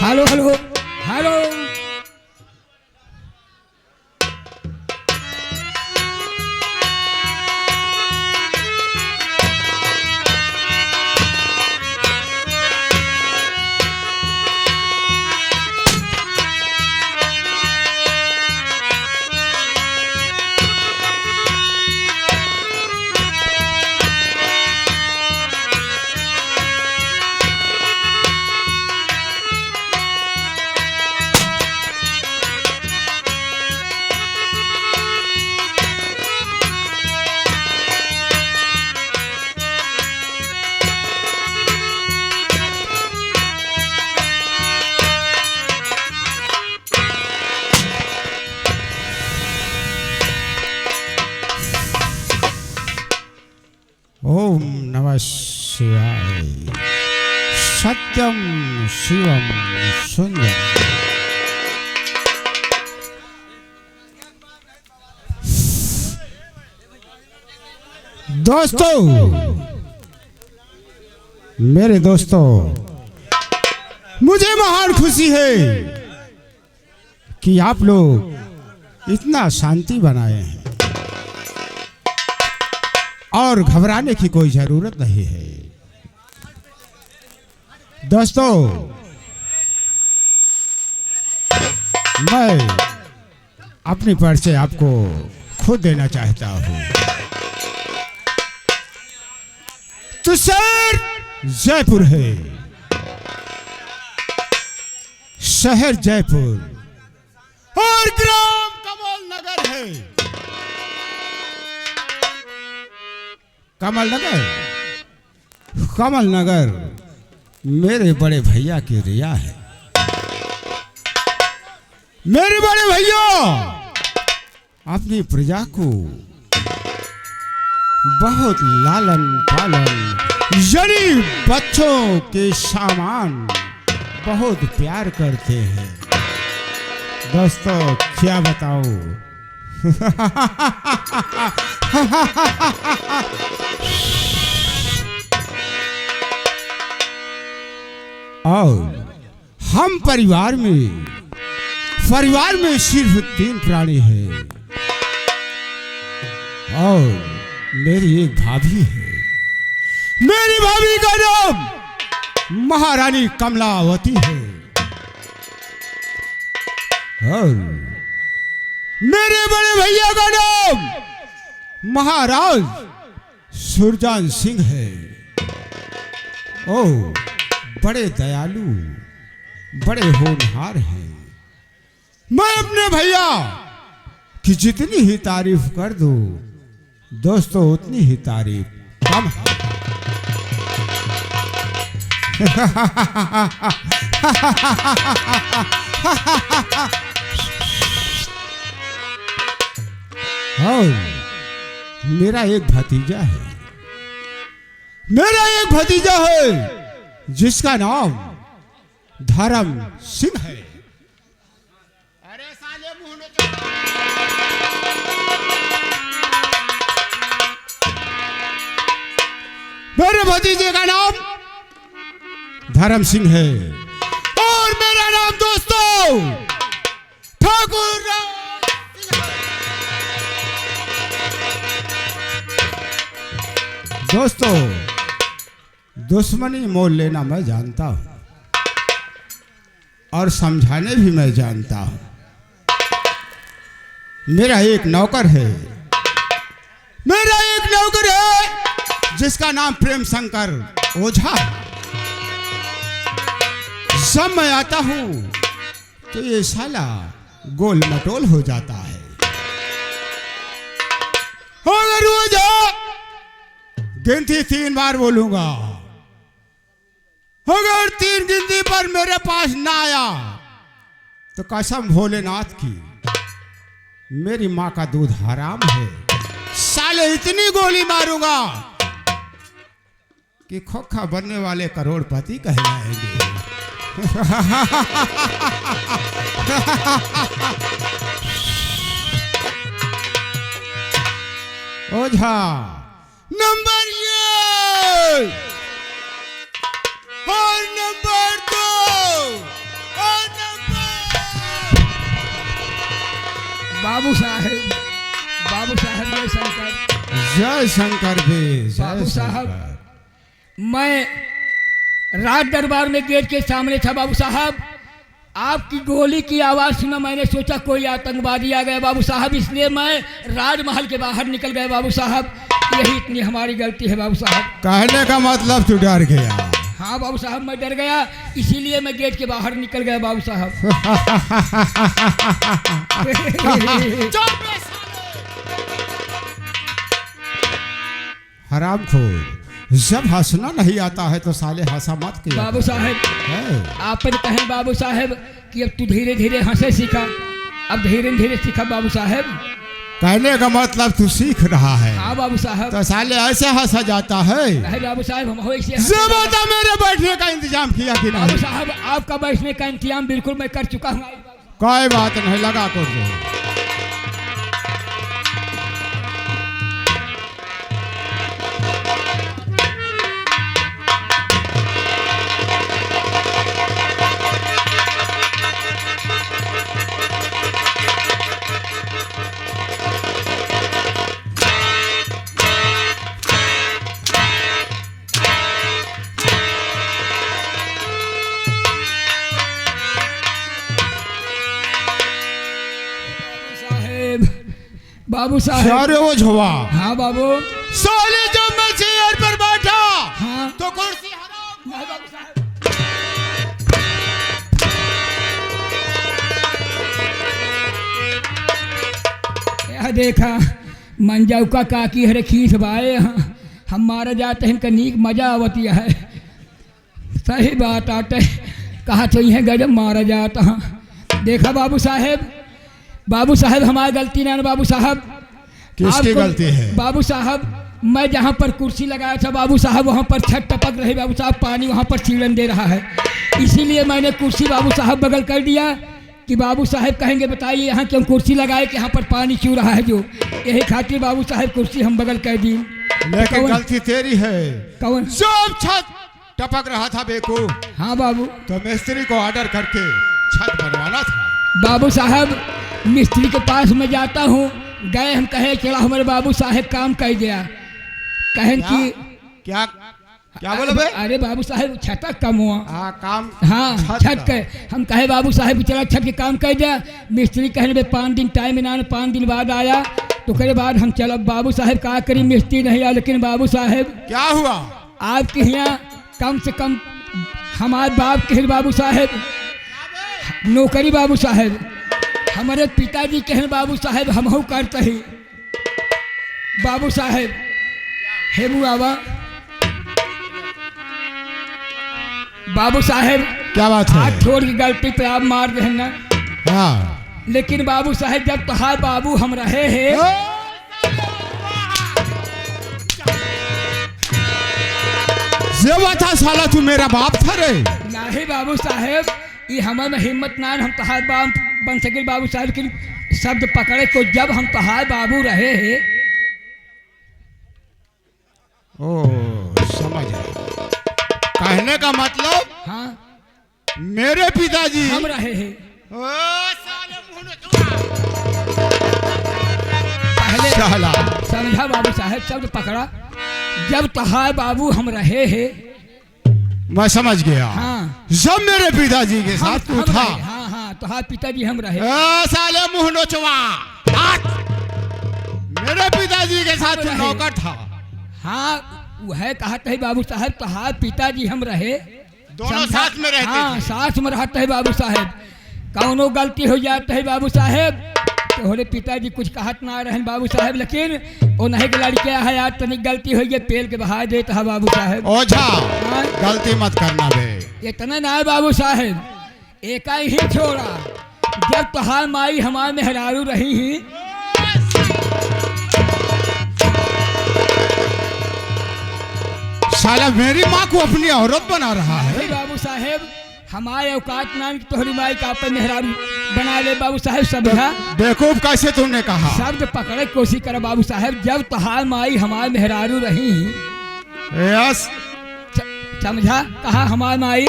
Hello hello hello. ओम नमः शिवाय। सत्यम शिवम सुंदर। दोस्तों, मेरे दोस्तों, मुझे महान खुशी है कि आप लोग इतना शांति बनाए हैं और घबराने की कोई जरूरत नहीं है। दोस्तों, मैं अपनी परिचय आपको खुद देना चाहता हूँ। तो शहर जयपुर है, शहर जयपुर और ग्राम कमल नगर है। कमल नगर, कमल नगर मेरे बड़े भैया की रिया है। मेरे बड़े भैया अपनी प्रजा को बहुत लालन पालन यानी बच्चों के सामान बहुत प्यार करते हैं। दोस्तों, क्या बताऊं, और हम परिवार में सिर्फ 3 प्राणी हैं और मेरी एक भाभी है। मेरी भाभी का नाम महारानी कमलावती है और मेरे बड़े भैया का नाम महाराज सुरजान सिंह है। ओ, बड़े दयालु, बड़े होनहार हैं। मैं अपने भैया की जितनी ही तारीफ कर दूं, दोस्तों, उतनी ही तारीफ कम है। और मेरा एक भतीजा है जिसका नाम धर्म सिंह है। अरे साले मुंह में मेरे भतीजे का नाम धर्म सिंह है और मेरा नाम दोस्तों ठाकुर। दोस्तों, दुश्मनी मोल लेना मैं जानता हूं और समझाने भी मैं जानता हूं। मेरा एक नौकर है जिसका नाम प्रेम शंकर ओझा है। जब मैं आता हूं तो ये साला गोल मटोल हो जाता है। अगर ओझा गिनती 3 बार बोलूंगा, अगर 3 गिनती पर मेरे पास ना आया तो कसम भोलेनाथ की, मेरी माँ का दूध हराम है। साले इतनी गोली मारूंगा कि खोखा बनने वाले करोड़पति कहलाएंगे। ओझा नंबर 1 और नंबर 2 बाबू साहेब जय शंकर। जय शंकर भी जय बाबू साहब, शंकर। मैं राज दरबार में गेट के सामने था बाबू साहब। आपकी गोली की आवाज़ सुना, मैंने सोचा कोई आतंकवादी आ गया बाबू साहब, इसलिए मैं राजमहल के बाहर निकल गया बाबू साहब। यही इतनी हमारी गलती है बाबू साहब। कहने का मतलब तू डर गया। हाँ बाबू साहब, मैं डर गया, इसीलिए मैं गेट के बाहर निकल गया बाबू साहब। हरामखोर, जब हंसना नहीं आता है तो साले हंसा मत किया बाबू साहब। आप कहें बाबू साहब कि अब तू धीरे धीरे हंसे सीखा, अब धीरे धीरे सीखा बाबू साहब। कहने का मतलब तू सीख रहा है। हाँ बाबू साहब। तो साले ऐसे हंसा जाता है। बाबू साहब हम हो इसे बता, मेरे बैठने का इंतजाम किया कि नहीं? बाबू साहब आपका बैठने का इंतजाम बिल्कुल मैं कर चुका हूँ। कोई बात नहीं, लगा कर दो। बाबू साहब। अरे वो झोवा। हाँ बाबू। साले जब मैं चेयर पर बैठा हाँ तो कुर्सी हराम। हाँ बाबू साहब। यह देखा मंजाऊ का काकी हरे खीस भाई, हम मारा जाते हैं, इनका नीक मजा आवती है। सही बात आते कहा चाहिए गजब मारा जाता। देखा बाबू साहब हमारी गलती नहीं बाबू साहब। किसकी गलती है? बाबू साहब मैं जहाँ पर कुर्सी लगाया था बाबू साहब, वहाँ पर छत टपक रही बाबू साहब, पानी वहाँ पर छीलन दे रहा है, इसीलिए मैंने कुर्सी बाबू साहब बगल कर दिया कि बाबू साहब कहेंगे बताइए यहाँ क्यों कुर्सी लगाए कि यहाँ पर पानी क्यों रहा है, जो यही खातिर बाबू साहब कुर्सी हम बगल कर दी। लेकिन गलती तेरी है। कौन? जब छत टपक रहा था बेवकूफ, हाँ बाबू, तो मिस्त्री को ऑर्डर करके छत बनवाना था। बाबू साहब मिस्त्री के पास मैं जाता हूँ, गए हम कहे चला हमारे बाबू साहब काम कर दिया, कहें कि क्या क्या बोले बे? अरे बाबू साहब छत कम हुआ। काम। हाँ छत के हम कहे बाबू साहब चला छत के काम कर दिया। मिस्त्री कहने बे 5 दिन टाइम ना, 5 दिन बाद आया, तो करे बाद हम चलो बाबू साहब का करी, मिस्त्री नहीं आया। लेकिन बाबू साहब क्या हुआ? आपके यहाँ कम से कम हमारे बाप के बाबू साहब नौकरी बाबू साहब, हमारे पिताजी के बाबू साहब हम करते ही बाबू साहब हेबू आवा। बाबू साहब क्या बात है? हाथ छोड़ की गलती पे आप मार रहे ना। हाँ। लेकिन बाबू साहब जब तहार बाबू हम रहे हैं, था साला तू मेरा बाप था रे? नहीं बाबू साहब, ये हमारे हिम्मत ना हम तहार बाप बन सके बाबू साहब, लेकिन शब्द पकड़े को जब हम तहार बाबू रहे हैं। ओ समझ गया। कहने का मतलब हाँ मेरे पिताजी हम रहे हैं। पहले साला समझा बाबू साहब, शब्द पकड़ा, जब तहार बाबू हम रहे हैं। मैं समझ गया। हाँ जब मेरे पिताजी के साथ तू था। हाँ हाँ तहार पिताजी हम रहे। साले मुंह नोचवा, मेरे पिताजी के साथ तू नौकर था। हाँ वह कहते है बाबू साहब, तहार पिताजी हम रहे, दोनों साथ में रहते हाँ थे। साथ में रहते है बाबू साहब। कौनो गलती हो जाता है बाबू साहब तो होरे पिताजी कुछ कहत ना रहे बाबू साहब, लेकिन वो नहीं के लड़के है यार तनिक गलती हो गई पेल के बहा देता है बाबू साहब। ओझा गलती मत करना बे। इतना ना है बाबू साहब, एक ही छोड़ा, जब तहार माई हमारे मेहरारू रही ही, साला मेरी माँ को अपनी औरत बना रहा है। बाबू साहब हमारे औकात नाम की तोहरी माई का अपन मेहरारू बना ले बाबू साहब। सब बेवकूफ कैसे तुमने कहा? शब्द पकड़े कोशिश करे बाबू साहब, जब तहार माई हमारे मेहरारू रही। यस समझा? कहा हमारी माई,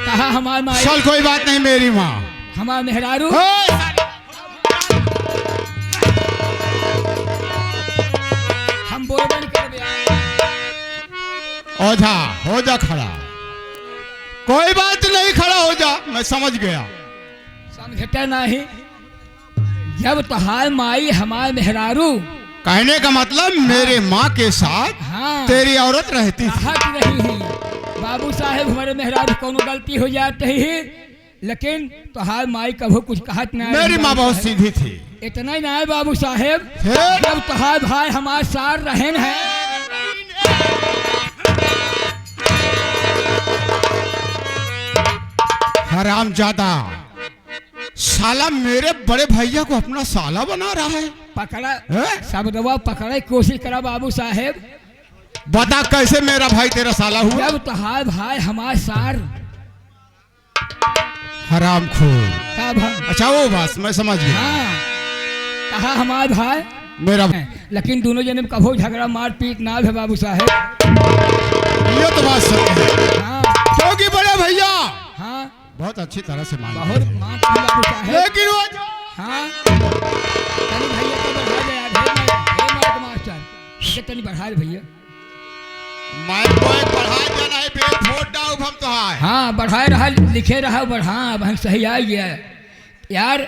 कहा हमार माई चल कोई बात नहीं, मेरी माँ। हमार मेहरारू हम बोलबे नहीं करबे। ओझा हो जा खड़ा, कोई बात नहीं, खड़ा हो जा, मैं समझ गया। समझते नहीं, जब तोहार माई हमार मेहरारू कहने का मतलब मेरे माँ के साथ हाँ तेरी औरत रहती थी। हट रही है। बाबू साहेब हमारे मेहरारू कोनो गलती हो जाती है, लेकिन तोहार माई कभू कुछ कहत नहीं। मेरी माँ बहुत सीधी थी। इतना ही ना है बाबू साहेब, फिर? जब तोहार भाई हमारे साथ रहन है, हरामजादा साला मेरे बड़े भैया को अपना साला बना रहा है। पकड़ा हैं? सब दवा पकड़े कोशिश करा बाबू साहेब। बता कैसे मेरा भाई तेरा साला हुआ? जब तोहार भाई हमारे साथ हरामखोर। तब अच्छा वो बात मैं समझ गया। हाँ कहा हमारे भाई मेरा लेकिन दोनों जने में कभू झगड़ा मार पीट ना है बाबू साहेब। ये तो बात सत्य है, हाँ क्योंकि बड़े भैया हाँ बहुत अच्छी तरह से मान बहुत मानते हैं बाबू साहेब। लेकिन वो हाँ तनी भैया को बढ़ा दे यार, हे माइक मास्टर ये तनी बढ़ा दे भैया। मैं को एक बढ़ाए जाना है, बेल फोड़ डाउब हम तो है। हाँ बढ़ाए रहा, लिखे रहा बढ़ा, अब हम सही आ गया यार।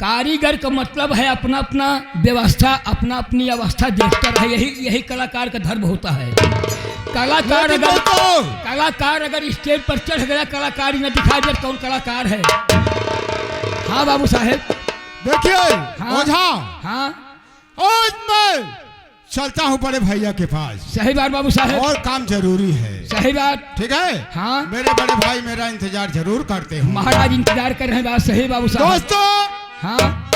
कारीगर का मतलब है अपना अपना व्यवस्था, अपना अपनी अवस्था देखता रहे, यही कलाकार का धर्म होता है। कलाकार अगर स्टेज पर चढ़ गया, कलाकारी न दिखाई दे, कौन कलाकार है? हाँ बाबू साहेब देखिए हाँ, ओझा, हाँ आज मैं चलता हूँ बड़े भैया के पास। सही बात बाबू साहेब, और काम जरूरी है। सही बात। ठीक है हाँ मेरे बड़े भाई मेरा इंतजार जरूर करते हैं। महाराज इंतजार कर रहे हैं, बात सही बाबू साहब। दोस्तों हाँ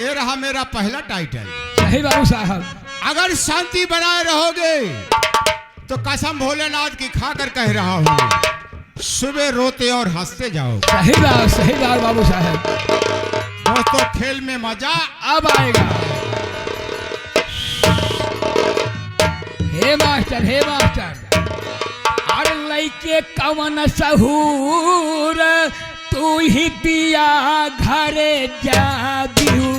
ये रहा मेरा पहला टाइटल। सही बाबू साहब। अगर शांति बनाए रहोगे तो कसम भोलेनाथ की खाकर कह रहा हूँ, सुबह रोते और हंसते जाओ। सही बात बाबू साहब। दोस्तों खेल में मजा अब आएगा। हे मास्टर अरे लइके कवन सहूर तू ही पिया घरे जाबियू।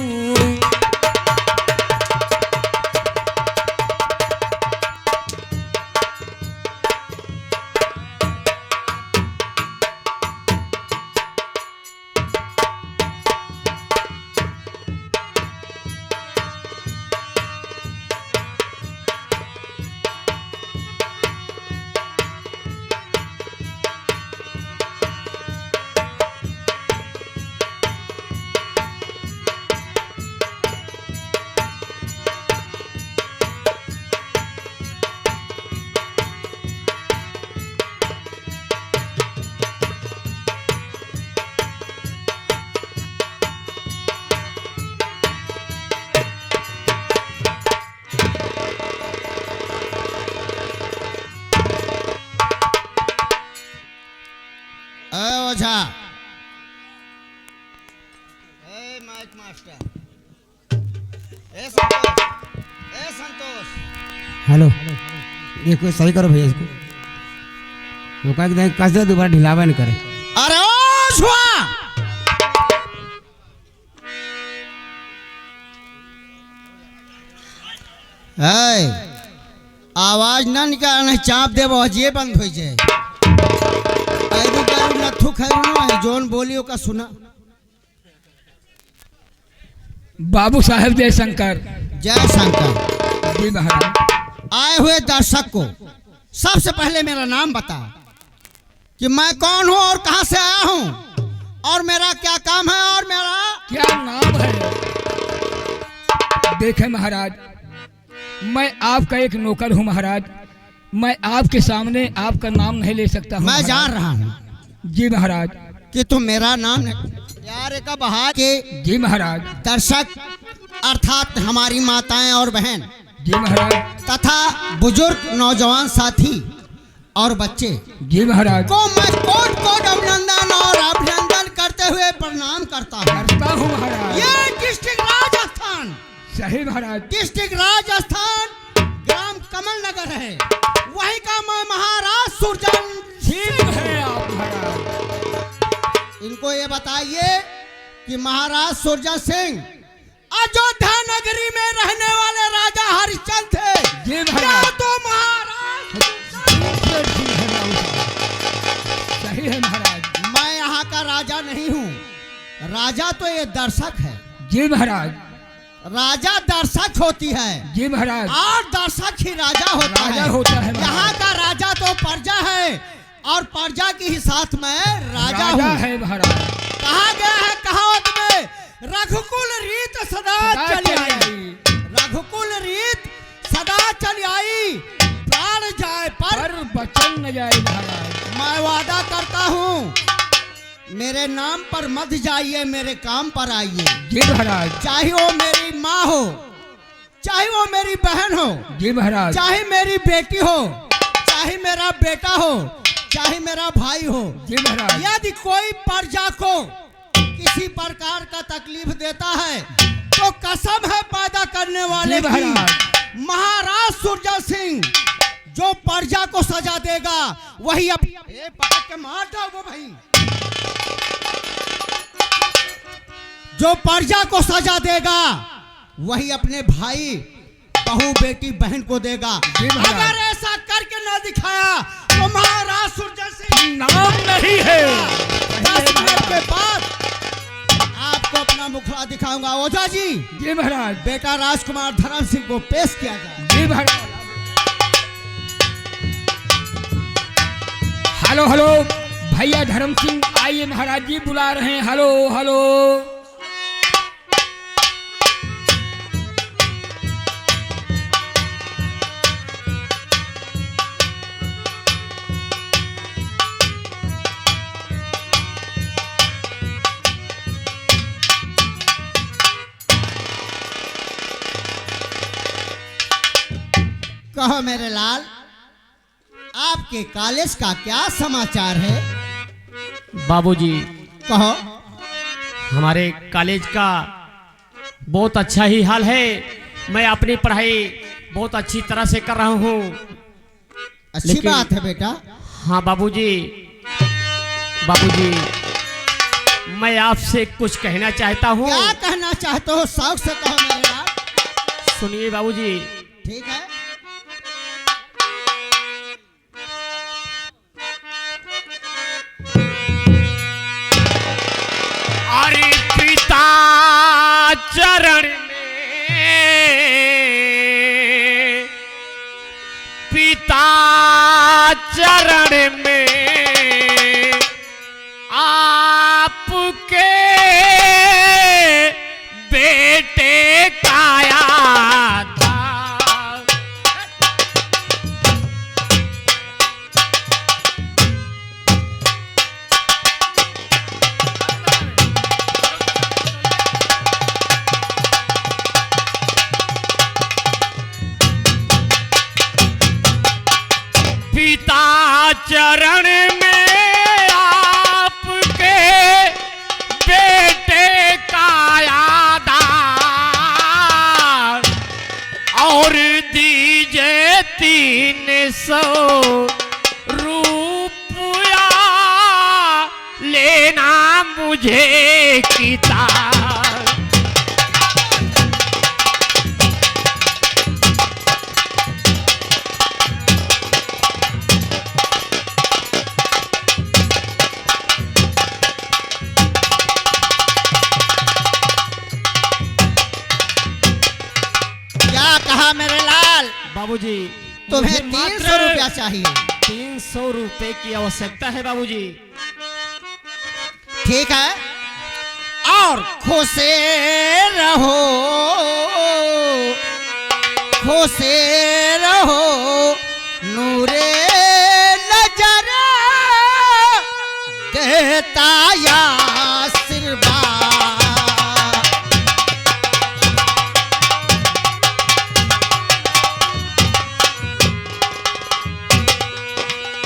ओझा माइक मास्टर संतोष हेलो, देखो सही करो भैया इसको। वो कह कस दे, दोबारा ढिलावा नहीं करे। अरे ओझा आवाज ना निकाल, चाप दे ये बंद हो जाए। नथु खैर जोन बोलियो का सुना। बाबू साहेब जय शंकर। जय शंकर। जी महाराज। आए हुए दर्शक को सबसे पहले मेरा नाम बता कि मैं कौन हूँ और कहां से आया हूँ और मेरा क्या काम है और मेरा क्या नाम है। देखें महाराज, मैं आपका एक नौकर हूँ महाराज। मैं आपके सामने आपका नाम नहीं ले सकता हूँ। मैं जान रहा हूँ जी महाराज कि तुम मेरा नाम यार का बहा के जी महाराज। दर्शक अर्थात हमारी माताएं और बहन जी महाराज तथा बुजुर्ग नौजवान साथी और बच्चे जी महाराज को मैं कोट कोट अभिनंदन करते हुए प्रणाम करता हूँ महाराज। ये डिस्ट्रिक्ट राजस्थान, सही महाराज, डिस्ट्रिक्ट राजस्थान, ग्राम कमल नगर है। वही का मैं महाराज सुरजन ठीक है आप महाराज। इनको ये बताइए कि महाराज सूरजन सिंह अयोध्या नगरी में रहने वाले राजा हरिश्चंद्र थे। जी क्या महाराज। तो महाराज सही है महाराज। मैं यहाँ का राजा नहीं हूँ, राजा तो ये दर्शक है। जी महाराज। राजा दर्शक होती है जी महाराज। और दर्शक ही राजा होता राजा है। होता है महाराज। यहाँ का राजा तो प्रजा है और प्रजा की ही साथ में राजा हूँ। है महाराज। कहा गया है कहावत में, रघुकुल रीत सदा चली आई, रघुकुल रीत सदा चली आई, प्राण जाए पर बचन न जाए महाराज। मैं वादा करता हूँ मेरे नाम पर मत जाइए, मेरे काम पर आइए। जी महाराज। चाहे वो मेरी माँ हो, चाहे वो मेरी बहन हो, जी महाराज। चाहे मेरी बेटी हो, चाहे मेरा बेटा हो, चाहे मेरा भाई हो। जी महाराज। यदि कोई प्रजा को किसी प्रकार का तकलीफ देता है तो कसम है पैदा करने वाले जी की, महाराज। महाराज सूरजन सिंह जो प्रजा को सजा देगा वही पकड़ के मार दो वो भाई, जो प्रजा को सजा देगा वही अपने भाई बहू बेटी बहन को देगा। जी महाराज। अगर ऐसा करके न दिखाया तो महाराज सूरजन सिंह नाम नहीं है। 10 मिनट के बाद आपको अपना मुखड़ा दिखाऊंगा। ओझा जी, जी महाराज। बेटा राजकुमार धर्म सिंह को पेश किया जाए। जी महाराज। हेलो हेलो भैया धर्म सिंह आइए, महाराज जी बुला रहे हैं। Hello hello. कहो मेरे लाल, आपके कॉलेज का क्या समाचार है? बाबूजी, कहो। हमारे कॉलेज का बहुत अच्छा ही हाल है। मैं अपनी पढ़ाई बहुत अच्छी तरह से कर रहा हूँ। अच्छी लेकिन- बात है बेटा। हाँ बाबूजी, बाबूजी मैं आपसे कुछ कहना चाहता हूँ। क्या कहना चाहते हो? शौक से कहो मेरे लाल। सुनिए बाबूजी। ठीक है। अरे पिता चरण में, पिता चरण में आपके बेटे का याद था। पिता चरण में आपके बेटे का यादा और दीजिए 300 रुपया लेना मुझे किताब। क्या कहा मेरे लाल? बाबूजी, तुम्हें मुझे 300 मात्र रुपया चाहिए? 300 रुपए की आवश्यकता है बाबूजी। ठीक है। और खुशे रहो, खुशे रहो, नूरे नजर देता या आशीर्वाद।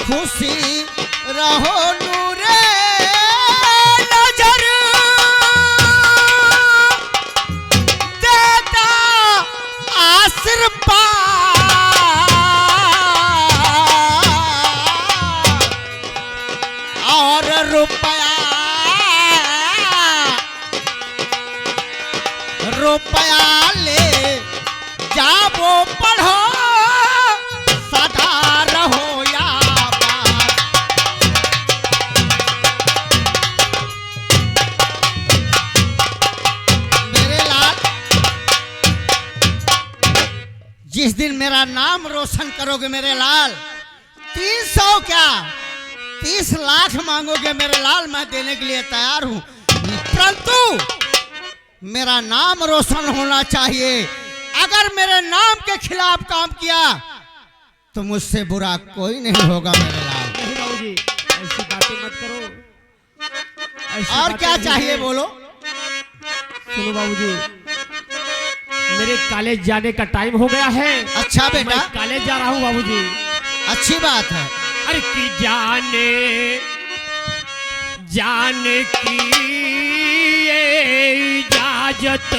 खुशी रहो नूरे नजर देता आशीर्वाद। और रुपया जो प्याले जाबो पढ़ो सदा रहो याद। मेरे लाल, जिस दिन मेरा नाम रोशन करोगे मेरे लाल, 300 क्या 30 लाख मांगोगे मेरे लाल, मैं देने के लिए तैयार हूं, परंतु मेरा नाम रोशन होना चाहिए। अगर मेरे नाम के खिलाफ काम किया तो मुझसे बुरा कोई नहीं होगा मेरे लाल। नहीं बाबूजी, ऐसी बातें मत करो। ऐसी और बातें क्या नहीं चाहिए है। बोलो। सुनो बाबूजी, मेरे कॉलेज जाने का टाइम हो गया है। अच्छा बेटा, मैं कॉलेज जा रहा हूँ बाबूजी। अच्छी बात है। अरे की जाने की ये इजाजत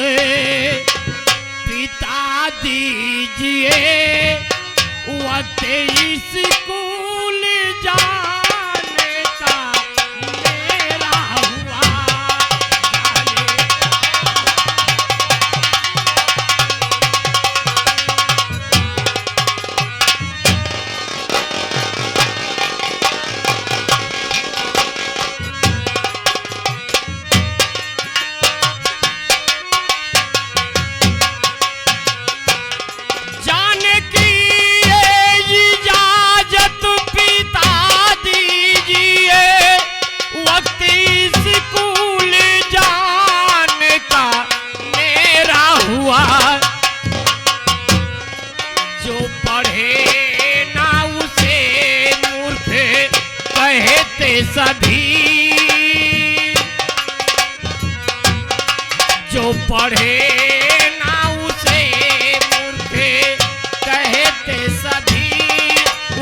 पिता दीजिए, वक्त स्कूल जाने का मेरा हुआ जाने की ये इजाजत पिता दीजिए, वक्त स्कूल जाने का मेरा हुआ। जो पढ़े ना उसे मूर्ख कहते सभी, जो पढ़े ना उसे मूर्ख कहते सभी,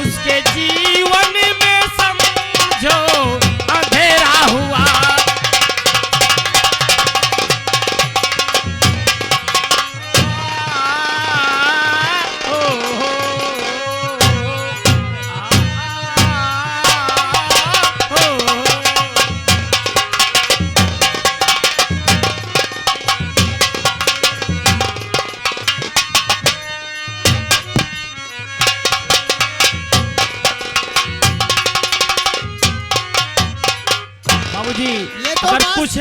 उसके जीवन में समझो अंधेरा हुआ। बाबूजी, ये तो अगर बात- कुछ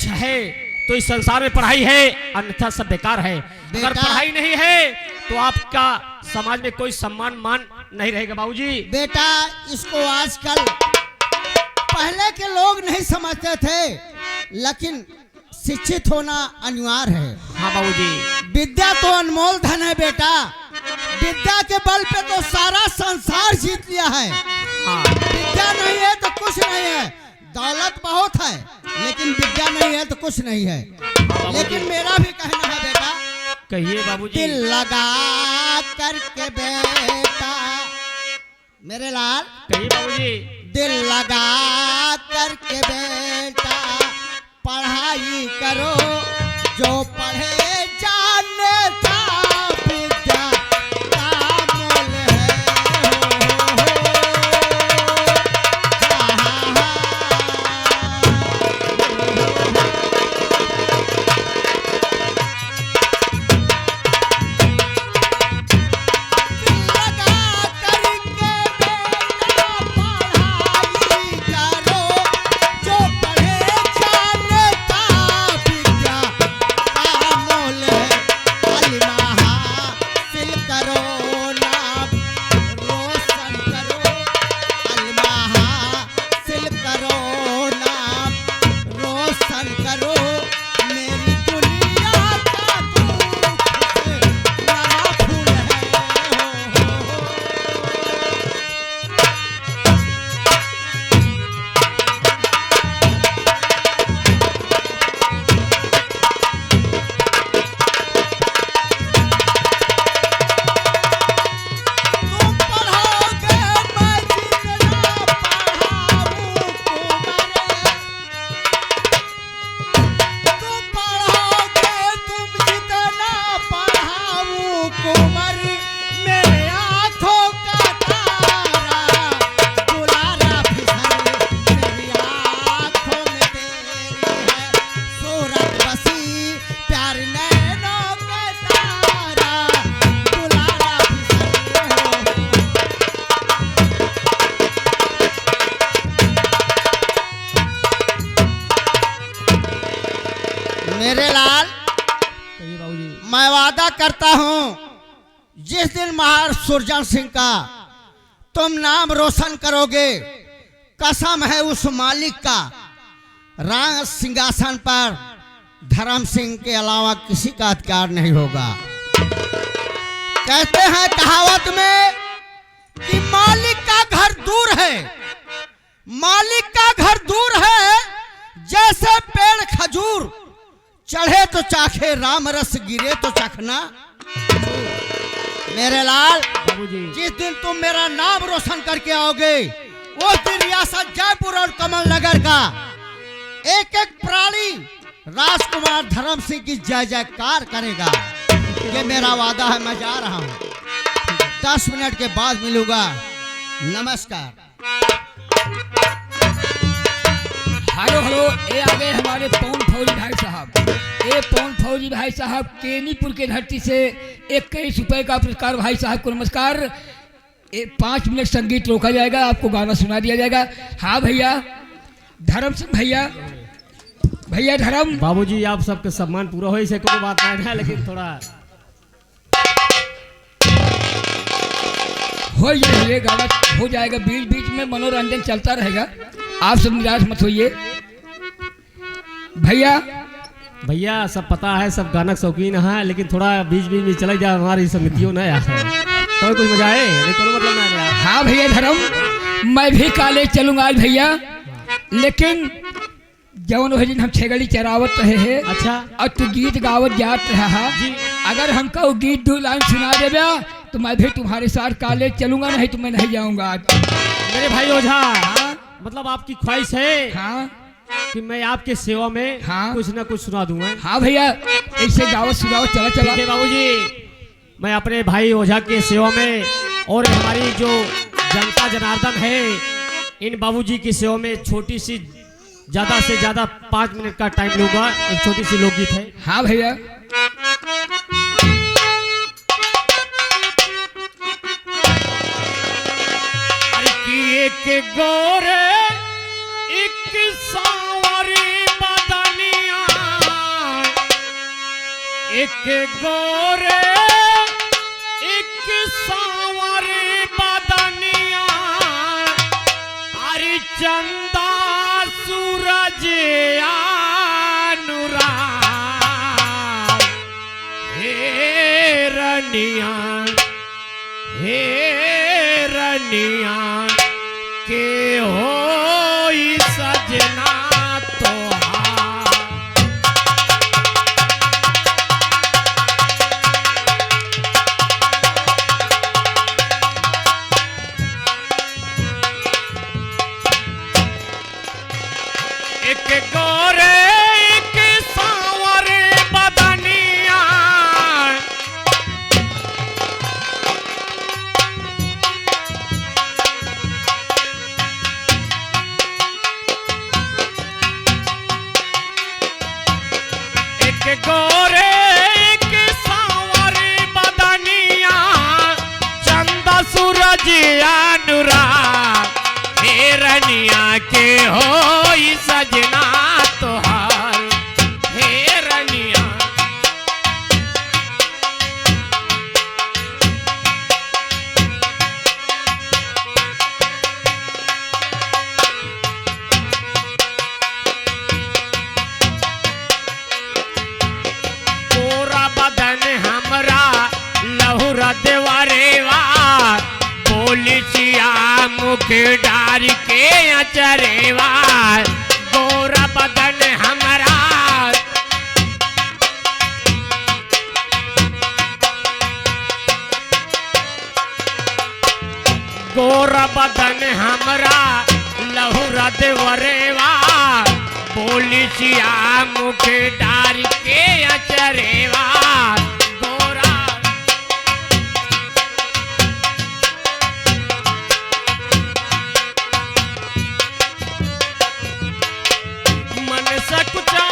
है तो इस संसार में पढ़ाई है, अन्यथा सब बेकार है। अगर बेटा- पढ़ाई नहीं है तो आपका समाज में कोई सम्मान मान नहीं रहेगा बाबूजी। बेटा, इसको आजकल पहले के लोग नहीं समझते थे, लेकिन शिक्षित होना अनिवार्य है। हाँ बाबूजी, विद्या तो अनमोल धन है बेटा। विद्या के बल पे तो सारा संसार जीत लिया है। हाँ विद्या नहीं है तो कुछ नहीं है। दौलत बहुत है लेकिन विद्या नहीं है तो कुछ नहीं है। लेकिन मेरा भी कहना है बेटा, कहिए बाबूजी। दिल लगा करके बेटा, मेरे लाल, कहिए बाबूजी। दिल लगा करके बेटा पढ़ाई करो, जो पढ़े जाने का विद्या का मोल है। दिल लगा करके बेटा पढ़ाई करो, जो पढ़े जाने का विद्या करता हूं जिस दिन महाराज सुरजन सिंह का तुम नाम रोशन करोगे, कसम है उस मालिक का, राज सिंहासन पर धर्म सिंह के अलावा किसी का अधिकार नहीं होगा। कहते हैं कहावत में कि मालिक का घर दूर है, मालिक का घर दूर है, जैसे पेड़ खजूर, चढ़े तो चाखे राम रस, गिरे तो चखना। मेरे लाल, बाबूजी जिस दिन तुम मेरा नाम रोशन करके आओगे, उस दिन रियासत जयपुर और कमल नगर का एक एक प्राणी राजकुमार धर्म सिंह की जय जयकार करेगा। ये मेरा वादा है, मैं जा रहा हूँ, 10 मिनट के बाद मिलूंगा। नमस्कार। हेलो हेलो, ये आ गए हमारे पवन फौजी भाई साहब। ये पवन फौजी भाई साहब केनीपुर के धरती से 21 रुपए का पुरस्कार। भाई साहब को नमस्कार। 5 मिनट संगीत रोका जाएगा, आपको गाना सुना दिया जाएगा। हाँ भैया धर्म सिंह, भैया भैया धर्म। बाबूजी आप सबके सम्मान पूरा हो, इसे कोई बात नहीं है, लेकिन थोड़ा हो ये गाना हो जाएगा, बीच बीच में मनोरंजन चलता रहेगा, आप सब निराश मत होइए। भैया भैया सब पता है, सब गाना के शौकीन है, लेकिन थोड़ा बीच बीच में चले जाए, हमारी समितियों नहीं है तो कुछ मजा आए, लेकिन मतलब नहीं यार। हाँ भैया धर्म, मैं भी कॉलेज चलूंगा आज भैया, लेकिन जौन वही दिन हम छेगड़ी चरावत रहे हैं। अच्छा। और तू गीत गावत जात रहा जी। अगर हमका वो गीत 2 लाइन सुना देगा तो मैं भी तुम्हारे साथ कॉलेज चलूंगा, नहीं तो मैं नहीं जाऊंगा आज। मेरे भाई ओझा, हाँ मतलब आपकी ख्वाहिश है हाँ कि मैं आपके सेवा में हाँ। कुछ ना कुछ सुना दूंगा। हाँ भैया, ऐसे गावत सुनावत चला चला। ठीक है बाबूजी, मैं अपने भाई ओझा के सेवा में और हमारी जो जनता जनार्दन है, इन बाबूजी की सेवा में छोटी सी, ज्यादा से ज्यादा 5 मिनट का टाइम लूंगा। एक छोटी सी लोकगीत है। हाँ भैया। अरे कि एक गोरे एक सांवरी बदनिया, एक गोरे एक सांवरी बदनिया, अरे चंदा सूरज अनुराग, हे रनिया हे रनिया के होई सजना तोहार। एक गोरे एक सांवरे बदनिया, एक गोरे एक सांवरे बदनिया, चंदा सूरज अनुराग, हे रनिया के होई सजना तोहार, हे रनिया। पूरा बदन हमरा लहुरा देवरेवा, बोली सिया मुख डार के अचरेवा, गोरा बदन हमरा गोरा बदन हमरा लहुरा देवरेवा, बोली सिया मुख डार के अचरेवा, गोरा मन सकुचा